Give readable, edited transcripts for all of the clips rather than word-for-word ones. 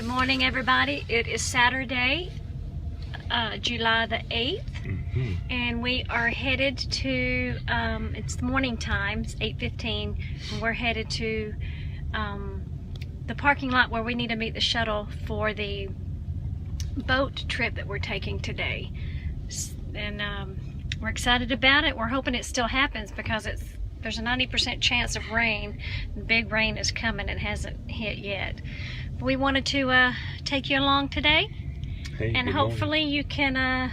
Good morning, everybody. It is Saturday, July the 8th, and we are headed to, it's the morning time, it's 8:15, and we're headed to the parking lot where we need to meet the shuttle for the boat trip that we're taking today. And we're excited about it. We're hoping it still happens because there's a 90% chance of rain. Big rain is coming. It hasn't hit yet. But we wanted to take you along today, and hopefully you can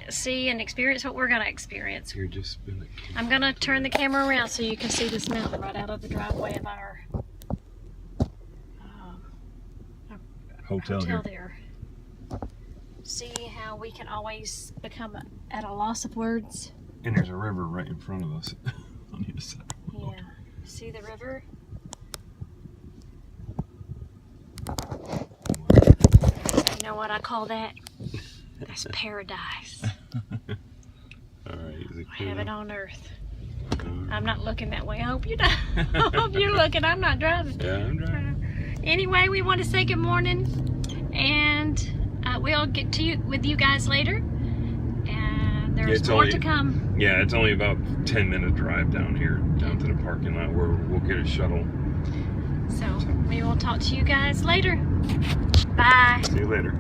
see and experience what we're going to experience. You're just spinning. I'm going to turn the camera around so you can see this mountain right out of the driveway of our hotel there. See how we can always become at a loss of words? And there's a river right in front of us on the other side. Yeah. See the river? You know what I call that? That's paradise. Alright, is it Heaven on earth. I'm not looking that way. I hope you're not. I hope you're looking. I'm not driving. Yeah, I'm driving. Anyway, we want to say good morning, and we'll get to you with you guys later. And there's more to come. Yeah, it's only about 10-minute drive down here, down to the parking lot where we'll get a shuttle. So we will talk to you guys later. Bye. See you later.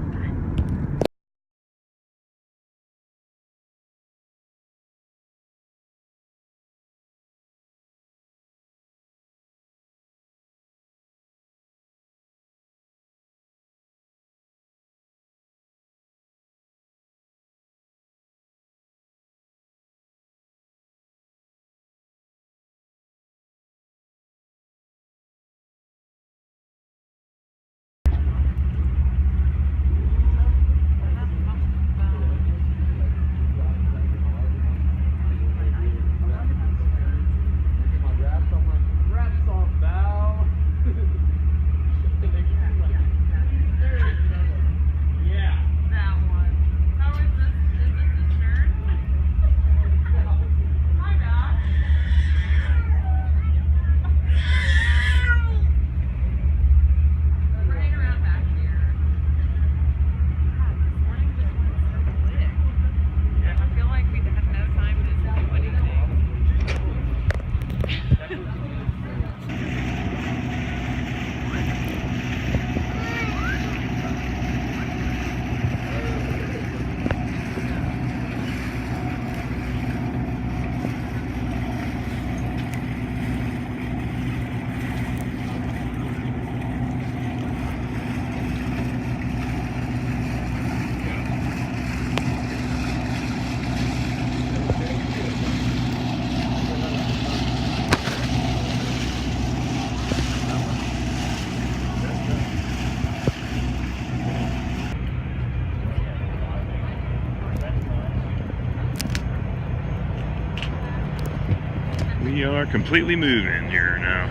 We are completely moving here now.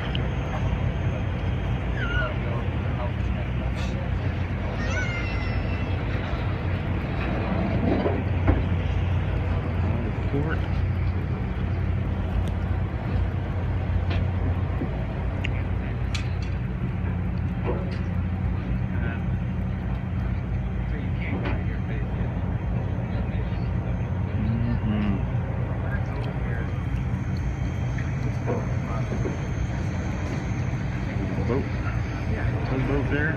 Port. Boat. Tugboat there.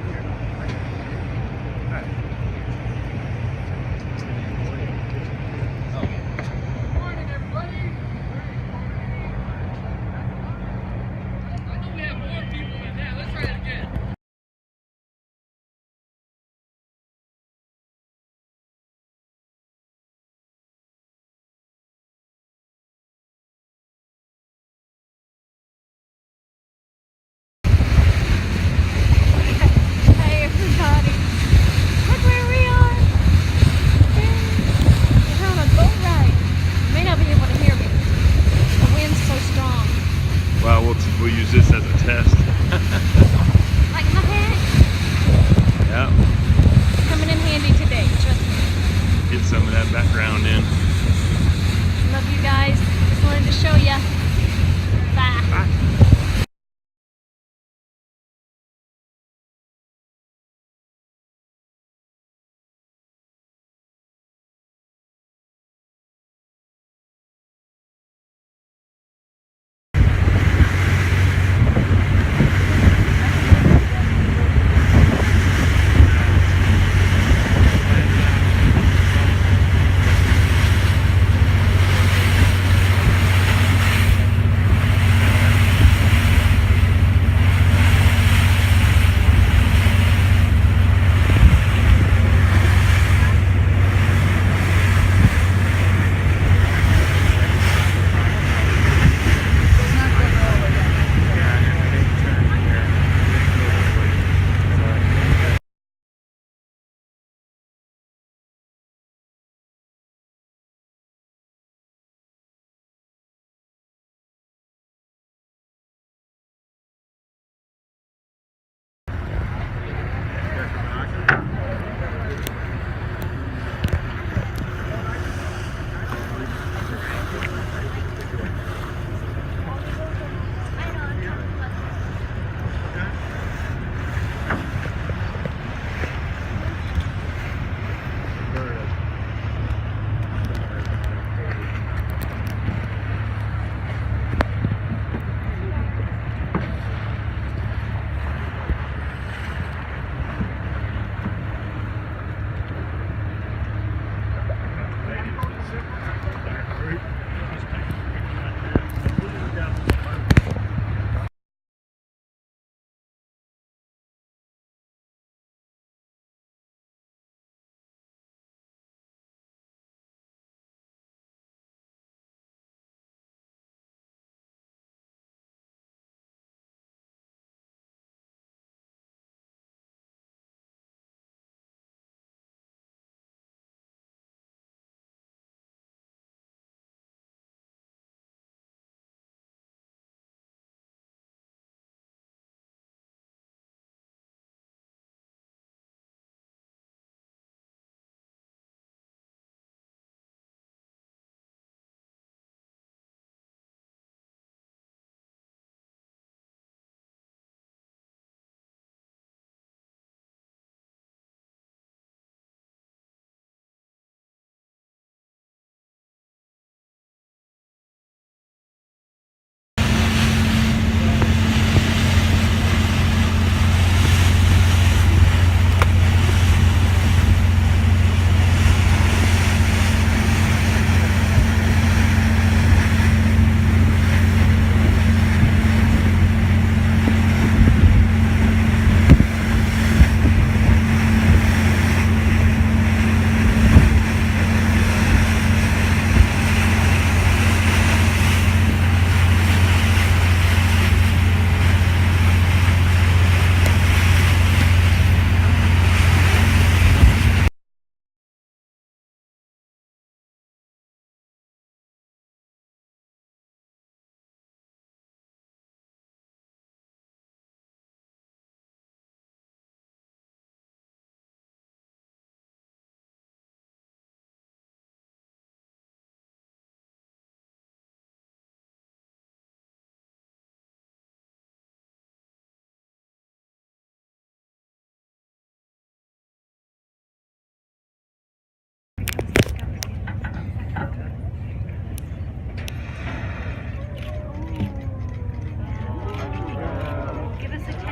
We'll use this as a test. Like my hat? Yeah. Coming in handy today, trust me. Get some of that background in. Love you guys. Just wanted to show you. Bye. Bye.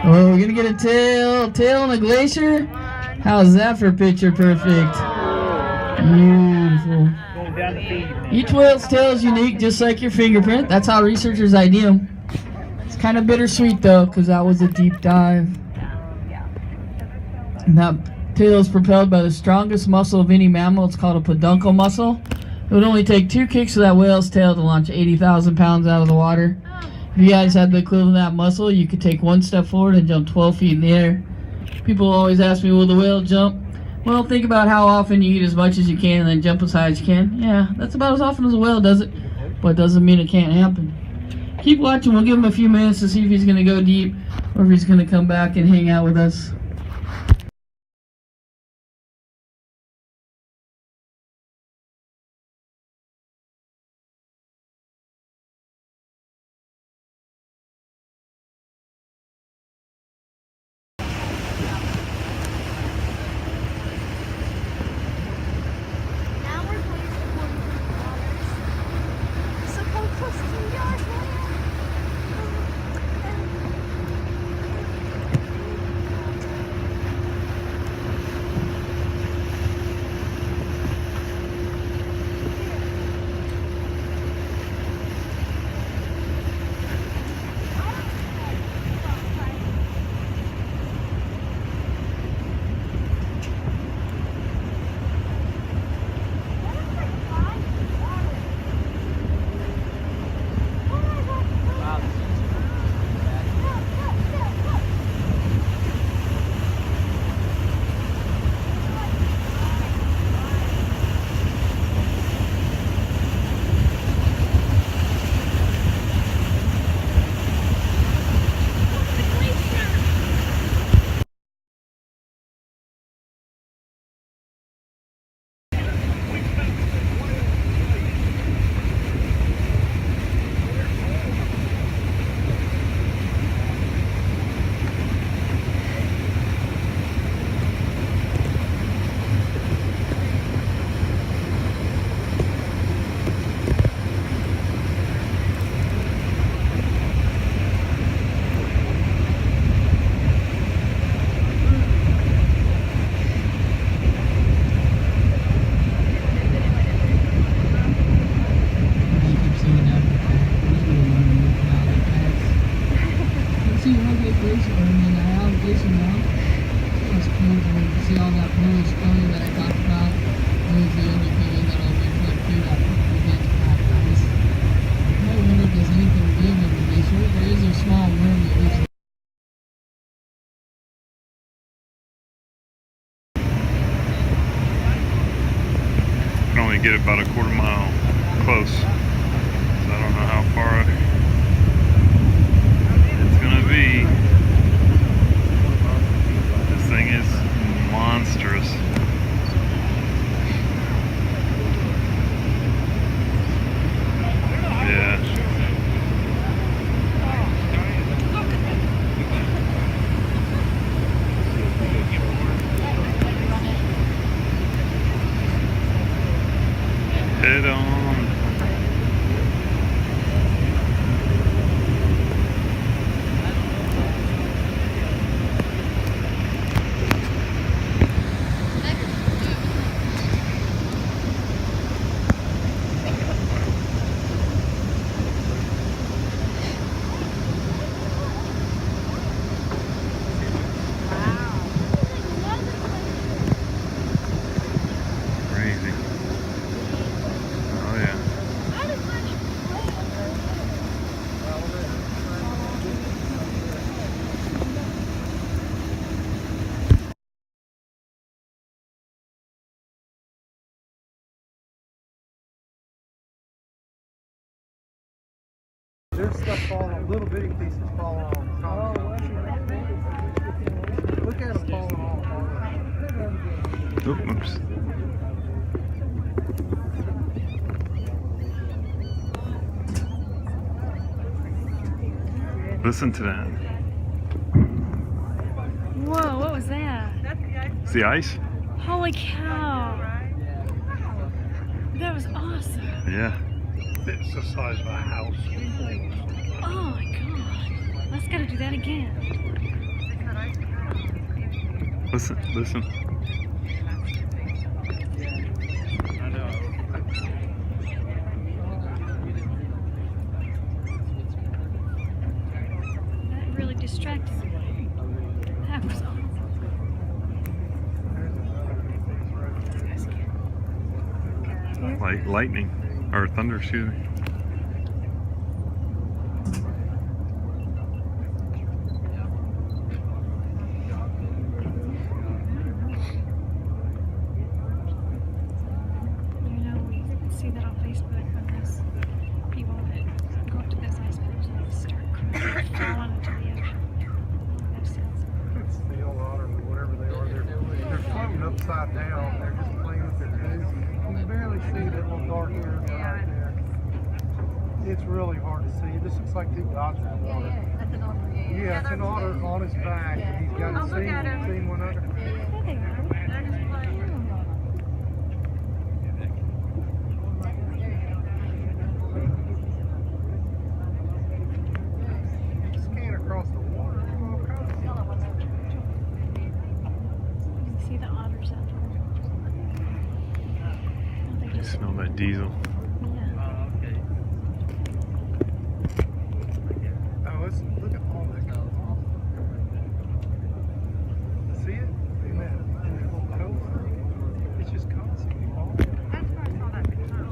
Oh, we're gonna get a tail on a glacier. How's that for picture perfect? Beautiful. Each whale's tail is unique, just like your fingerprint. That's how researchers ID them. It's kind of bittersweet though, because that was a deep dive. And that tail is propelled by the strongest muscle of any mammal. It's called a peduncle muscle. It would only take 2 kicks of that whale's tail to launch 80,000 pounds out of the water. If you guys had the equivalent of that muscle, you could take 1 step forward and jump 12 feet in the air. People always ask me, will the whale jump? Well, think about how often you eat as much as you can and then jump as high as you can. Yeah, that's about as often as a whale does it, but it doesn't mean it can't happen. Keep watching. We'll give him a few minutes to see if he's going to go deep or if he's going to come back and hang out with us. Get about a quarter mile close, so I don't know how far it's gonna be. This thing is monstrous. Yeah. Head on. Crazy. Oh yeah. There's stuff falling, little bitty pieces falling off. Look at them falling off. Oops. Listen to that. Whoa, what was that? It's the ice? Holy cow. That was awesome. Yeah. It's the size of a house. Oh my god. Let's gotta do that again. Listen, listen. I know. That really distracted me. That was awesome. Lightning or thunder, excuse me. You know, we see that on Facebook when there's people that go up to those icebergs and start falling into the ocean. That sounds It's steel otter or whatever they are. They're floating upside down. They're just playing with their tubes. You can barely see that little dark area right there. It's really hard to see. It just looks like two dots in the water. That's an otter. Yeah, it's an otter on his back. And he's got his seen one under. There they are. Scan across the water. You can see the otters out there. Oh, they just, Smell that diesel. yeah. Oh, let's look at all that goes on. See it? In that little cove? It's just constantly falling. That's where I saw that picture.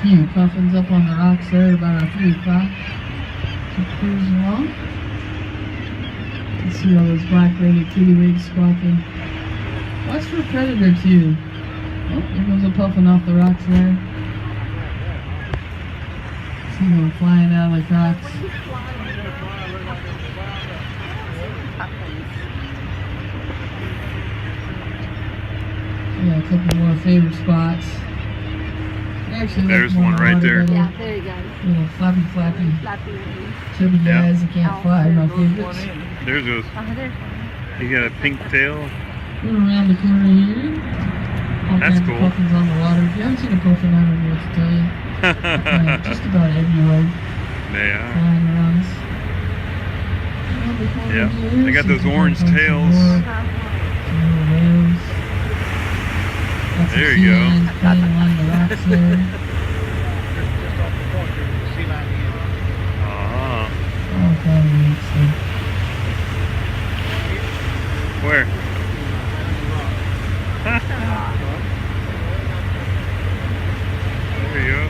Yeah, puffins up on the rocks there about 3 o'clock. Keep cruising along. You can see all those black-rated kittiwakes squawking. Watch for predator too. Oh, there goes a puffin off the rocks there. See them flying out of the rocks. Yeah, a couple more favorite spots. Actually, There's more one right water there. better. Yeah, there you go. Little flappy, Flappy. chubby Yeah. guys that can't fly, my favorites. There's those. Oh, there's one. You got a pink tail. We're around the corner here. All That's kinds of cool. puffins on the water. If you haven't seen a puffin, I don't know what to tell you. Just about everywhere, They are. flying around us. Around the corner Yeah, here, they got see those if we can orange find some tails. more. Some little whales. Lots of There sea you go. lions playing along the rocks there. Just off the point there, you see that here. Ah. All kinds of neat stuff. Where? There you go.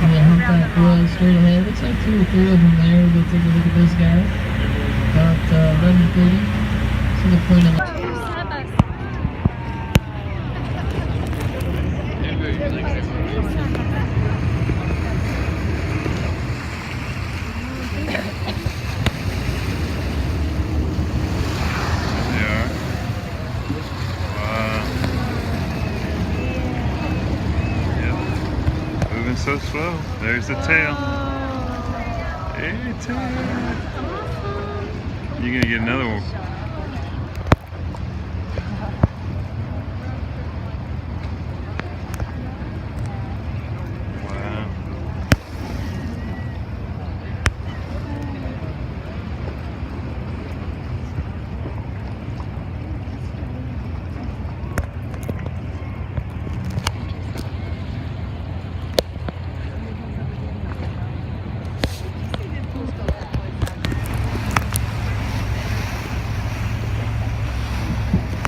And then humpback whales straight ahead. Looks like 2 or 3 of them there. We'll take a look at this guy. About 11:30. See the point of the They are. Wow. Yep. Moving so slow. There's the tail. Hey, tail. You're gonna get another one. Wow.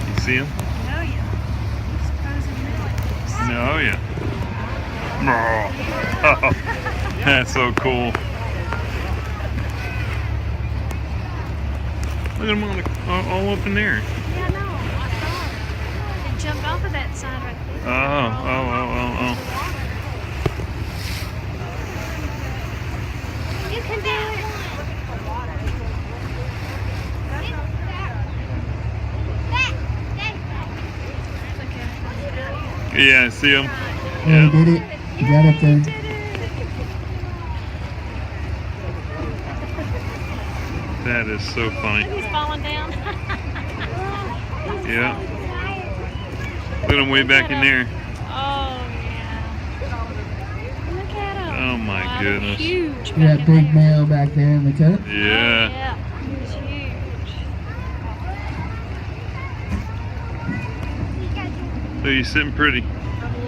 You see him? Oh, yeah. Suppose it really. No, yeah. Oh, that's so cool. Look at them all up in there. Yeah, no. I saw it. It jumped off of that side right there. Oh. You can do it. Yeah, see him? Yeah, you did it. You got up there. That is so funny. He's falling down. Yeah. Look at him way back in there. Oh, yeah. Look at him. Oh my Wow, they're goodness. huge. You got back big in there. male back there in the cut. Yeah. Yeah, he's huge. So he's sitting pretty.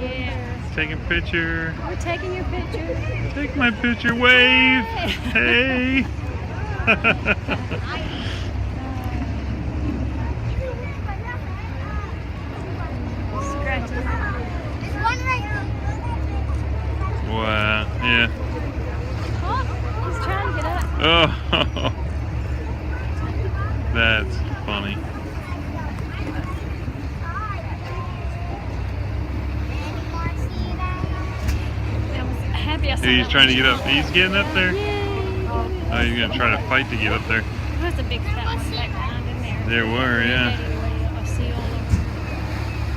Yeah. Taking a picture. We're taking your picture. Take my picture. Wave. Hey. Scratching. Wow. Yeah. Oh, he's trying to get up. Oh. That's funny. I was happy I saw He's that trying to one. get up. He's getting up there. Yay. Oh, he's gonna try to fight to get up there. There was a big fat one back behind in there. There were, yeah. I see all of them.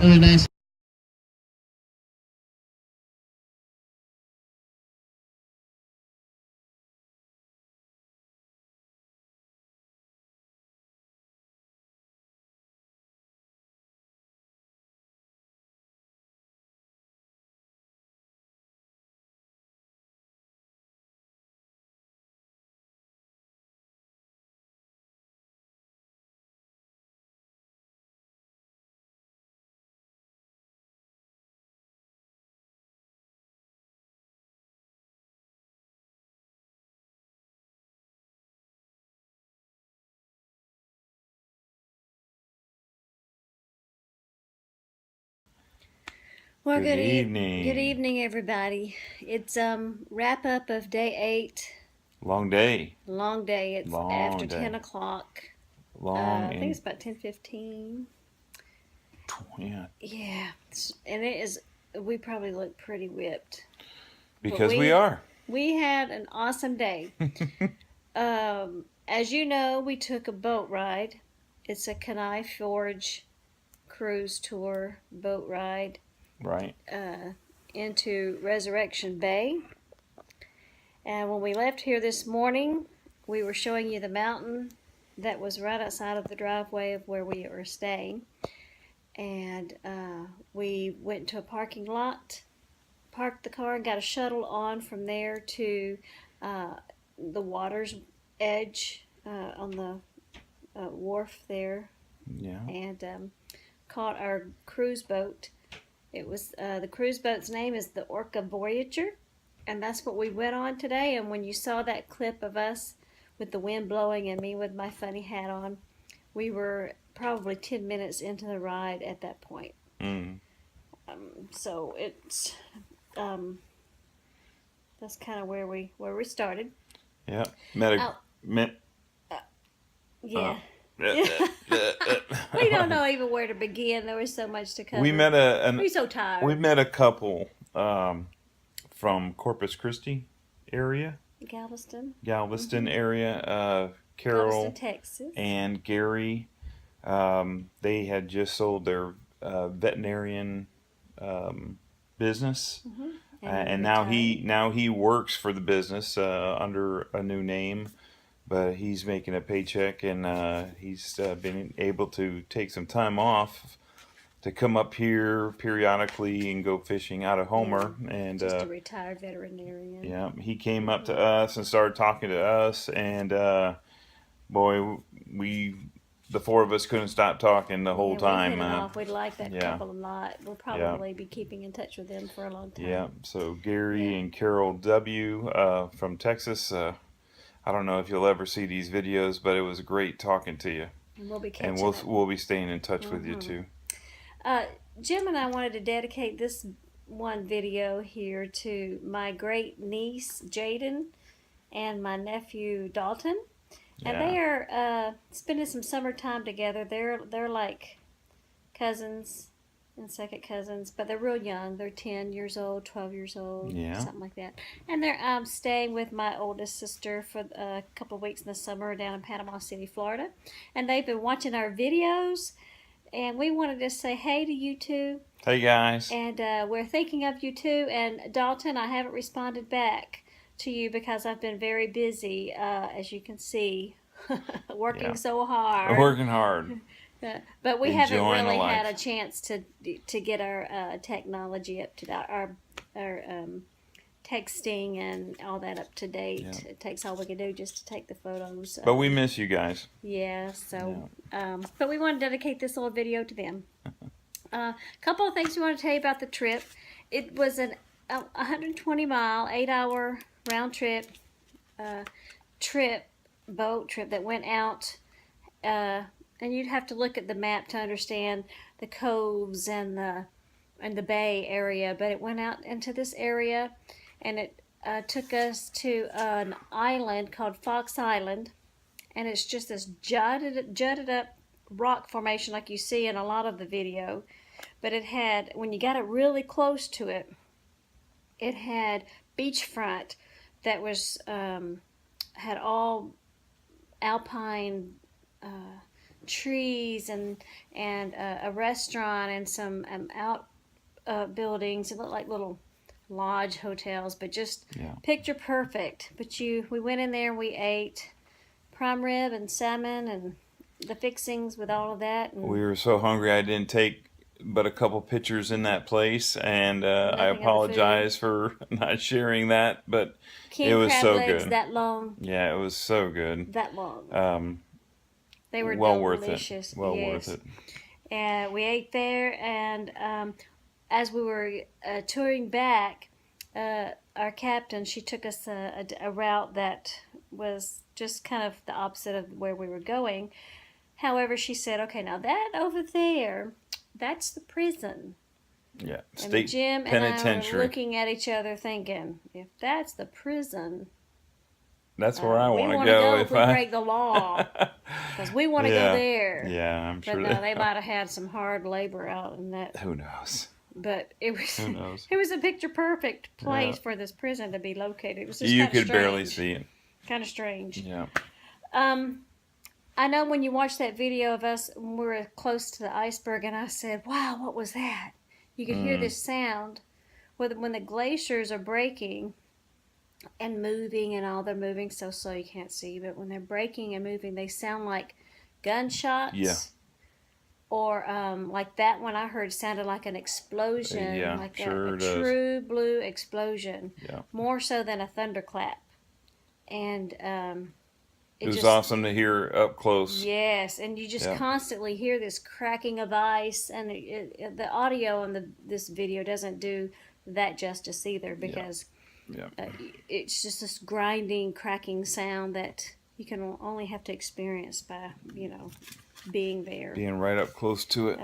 Another nice. Well, Good evening. Good evening, everybody. It's wrap up of day 8. Long day. Long day. It's Long after day. 10 o'clock. Long I think and it's about 10:15. yeah. Yeah, and it is. We probably look pretty whipped. Because we- we are. We had an awesome day. As you know, we took a boat ride. It's a Kenai Forge cruise tour boat ride Right. into Resurrection Bay. And when we left here this morning, we were showing you the mountain that was right outside of the driveway of where we were staying. And we went to a parking lot, parked the car, and got a shuttle on from there to the water's edge on the wharf there, Yeah. and caught our cruise boat. It was the cruise boat's name is the Orca Voyager, and that's what we went on today. And when you saw that clip of us with the wind blowing and me with my funny hat on, we were probably 10 minutes into the ride at that point. Mm. So it's that's kind of where we started. Yeah. Met a Oh. met. Yeah. We don't know even where to begin. There was so much to cover. We met We're so tired. we met a couple from Corpus Christi area, Galveston, Galveston area. Carol Galveston, Texas. and Gary. They had just sold their veterinarian business, and now he works for the business under a new name, but he's making a paycheck, and he's been able to take some time off to come up here periodically and go fishing out of Homer. And Just a retired veterinarian. yeah, he came up to us and started talking to us, and boy, the four of us couldn't stop talking the whole Yeah, time. We hit it off. We like that yeah. couple a lot. We'll probably be keeping in touch with them for a long time. Yeah, so Gary and Carol W. From Texas. I don't know if you'll ever see these videos, but it was great talking to you, And we'll be catching and up. we'll be staying in touch with you too. Jim and I wanted to dedicate this one video here to my great niece Jaden and my nephew Dalton, and they are spending some summertime together. They're like cousins, and second cousins, but they're real young. They're 10 years old, 12 years old, Yeah. something like that. And they're staying with my oldest sister for a couple of weeks in the summer down in Panama City, Florida. And they've been watching our videos, and we wanted to say hey to you two. Hey guys. And we're thinking of you too. And Dalton, I haven't responded back to you because I've been very busy, as you can see, working Yeah. so hard. Working hard. But we haven't Enjoying really life. had a chance to get our technology up to that, our texting and all that up to date. Yeah. It takes all we can do just to take the photos. But we miss you guys. Yeah, so, but we want to dedicate this little video to them. A couple of things we want to tell you about the trip. It was a 120-mile, 8-hour round trip, boat trip that went out, and you'd have to look at the map to understand the coves and the bay area, but it went out into this area, and it took us to an island called Fox Island, and it's just this jutted up rock formation like you see in a lot of the video. But it had, when you got it really close to it, it had beachfront that was had all alpine trees and a restaurant and some buildings. It looked like little lodge hotels, but just Yeah. picture perfect. But we went in there and we ate prime rib and salmon and the fixings with all of that. And We were so hungry I didn't take but a couple pictures in that place, and I Nothing of the apologize for not sharing that, but king it was crab so legs good. that long, yeah, it was so good. that long. They were Well worth delicious. it. Well yes. worth it. And we ate there, and as we were touring back, our captain, she took us a route that was just kind of the opposite of where we were going. However, she said, okay, now that over there, that's the prison. Yeah, And state Jim and I were penitentiary. looking at each other thinking, if that's the prison, That's where I we want to wanna go if if we I break the law. Because we want to Yeah. go there. Yeah, I'm But sure no, they might have had some hard labor out in that. Who knows? But it was Who knows? it was a picture perfect place Yeah. for this prison to be located. It was just You kinda could barely strange. see it. Kind of strange. Yeah. I know when you watch that video of us when we were close to the iceberg, and I said, "Wow, what was that?" You could hear this sound when the glaciers are breaking and moving, and all they're moving so slow you can't see. But when they're breaking and moving, they sound like gunshots. Yeah. Or like that one I heard sounded like an explosion, Yeah, like sure a it does. true blue explosion, Yeah. more so than a thunderclap. And It was awesome to hear up close. Yes, and you just Yeah. constantly hear this cracking of ice, and the audio on this video doesn't do that justice either, because Yeah. it's just this grinding, cracking sound that you can only have to experience by being there. Being right up close to it.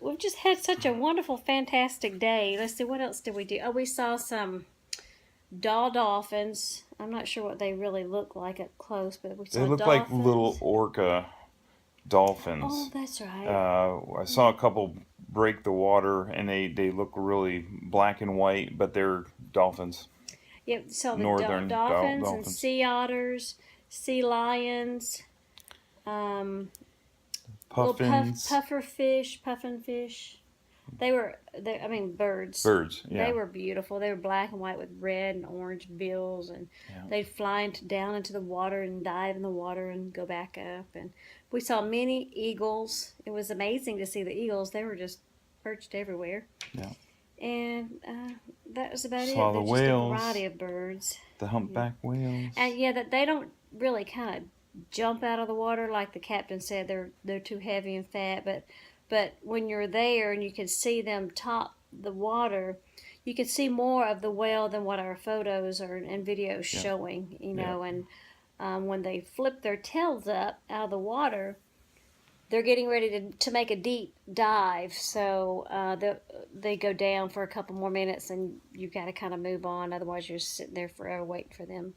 We've just had such a wonderful, fantastic day. Let's see, what else did we do? Oh, we saw some dolphins. I'm not sure what they really look like up close, but we saw They look dolphins. like little orca dolphins. Oh, that's right. I saw a couple break the water, and they look really black and white, but they're dolphins. Yeah, so the Northern dolphins and dolphins. sea otters, sea lions, little Puffins. puffin fish. Birds. Birds, yeah. They were beautiful. They were black and white with red and orange bills, and they'd fly down into the water and dive in the water and go back up. And we saw many eagles. It was amazing to see the eagles. They were just perched everywhere. Yeah. And that was about Saw it. the There's whales. just a variety of birds. The humpback whales. And that they don't really kind of jump out of the water like the captain said. They're too heavy and fat, but when you're there and you can see them top the water, you can see more of the whale than what our photos and videos showing. And when they flip their tails up out of the water, they're getting ready to make a deep dive. So they go down for a couple more minutes, and you've got to kind of move on. Otherwise, you're sitting there forever waiting for them.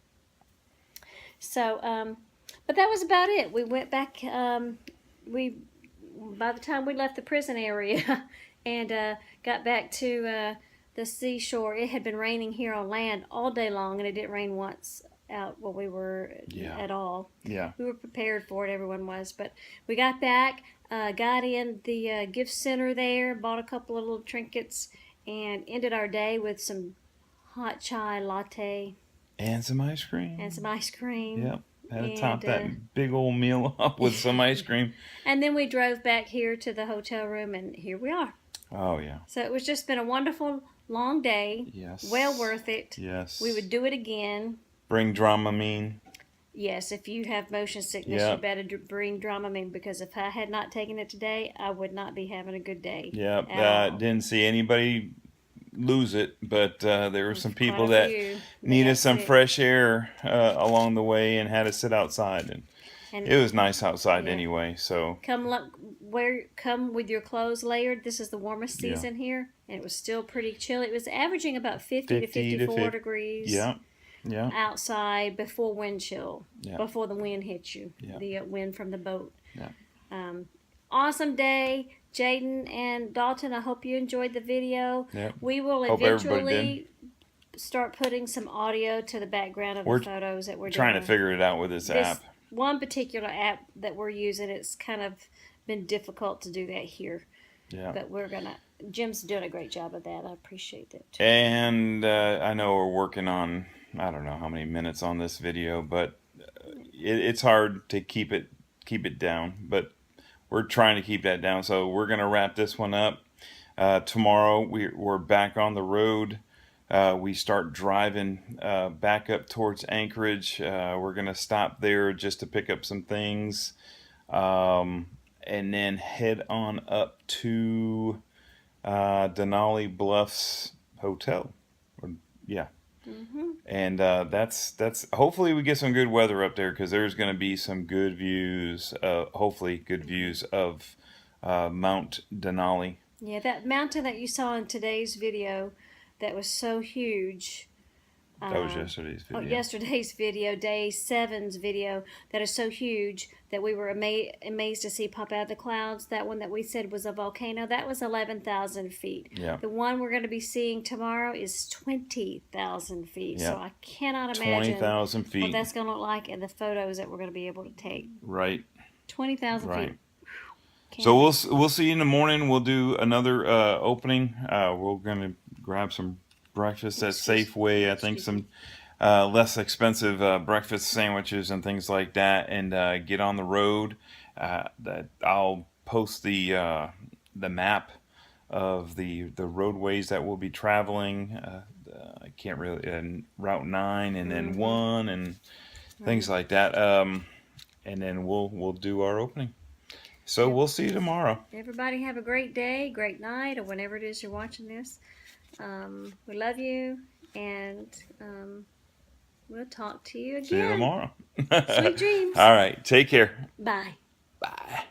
So, but that was about it. We went back. by the time we left the prison area and got back to the seashore, it had been raining here on land all day long, and it didn't rain once out where we were at all. Yeah. We were prepared for it, everyone was. But we got back, got in the gift center there, bought a couple of little trinkets, and ended our day with some hot chai latte And some ice cream. and some ice cream. Yep. Had to And, top that big old meal up with some ice cream. And then we drove back here to the hotel room, and here we are. Oh, yeah. So it was just been a wonderful, long day. Yes. Well worth it. Yes. We would do it again. Bring Dramamine. Yes, if you have motion sickness, Yep. you better bring Dramamine, because if I had not taken it today, I would not be having a good day. Yep. at all. Didn't see anybody lose it, but there were some Quite people a that few. needed That's some it. fresh air along the way and had to sit outside. And And it was nice outside Yeah. anyway, so come with your clothes layered. This is the warmest Yeah. season here, and it was still pretty chilly. It was averaging about 50 to 50 to 54 fif- degrees. yeah. Yeah. Outside before wind chill, Yeah. before the wind hits you, Yeah. the wind from the boat. Yeah. Awesome day, Jaden and Dalton. I hope you enjoyed the video. Yep. We will Hope everybody eventually start putting some audio to the background of We're the photos that we're Trying to doing. figure it out with this app. One particular app that we're using, it's kind of been difficult to do that here, Yeah. but Jim's doing a great job of that. I appreciate that too. And I know we're working on, I don't know how many minutes on this video, but it's hard to keep it down. But we're trying to keep that down. So we're gonna wrap this one up. Tomorrow we're back on the road. We start driving back up towards Anchorage. We're gonna stop there just to pick up some things, and then head on up to Denali Bluffs Hotel. Yeah. And that's hopefully we get some good weather up there, because there's going to be some good views, hopefully good views of Mount Denali. Yeah, that mountain that you saw in today's video, that was so huge. That was yesterday's video. Yesterday's video, day 7's video, that is so huge that we were amazed to see pop out of the clouds. That one that we said was a volcano, that was 11,000 feet. Yeah. The one we're going to be seeing tomorrow is 20,000 feet. Yeah. So I cannot imagine 20,000 what feet. that's going to look like in the photos that we're going to be able to take. Right. 20,000 Right. feet. Can't- So we'll see you in the morning. We'll do another opening. We're going to grab some breakfast at Safeway. I think some less expensive breakfast sandwiches and things like that, and get on the road. That I'll post the map of the roadways that we'll be traveling. I can't really Route 9 and then 1 and things like that. And then we'll do our opening. So we'll see you tomorrow. Everybody have a great day, great night, or whenever it is you're watching this. We love you, and we'll talk to you again. See you tomorrow. Sweet dreams. All right. Take care. Bye. Bye.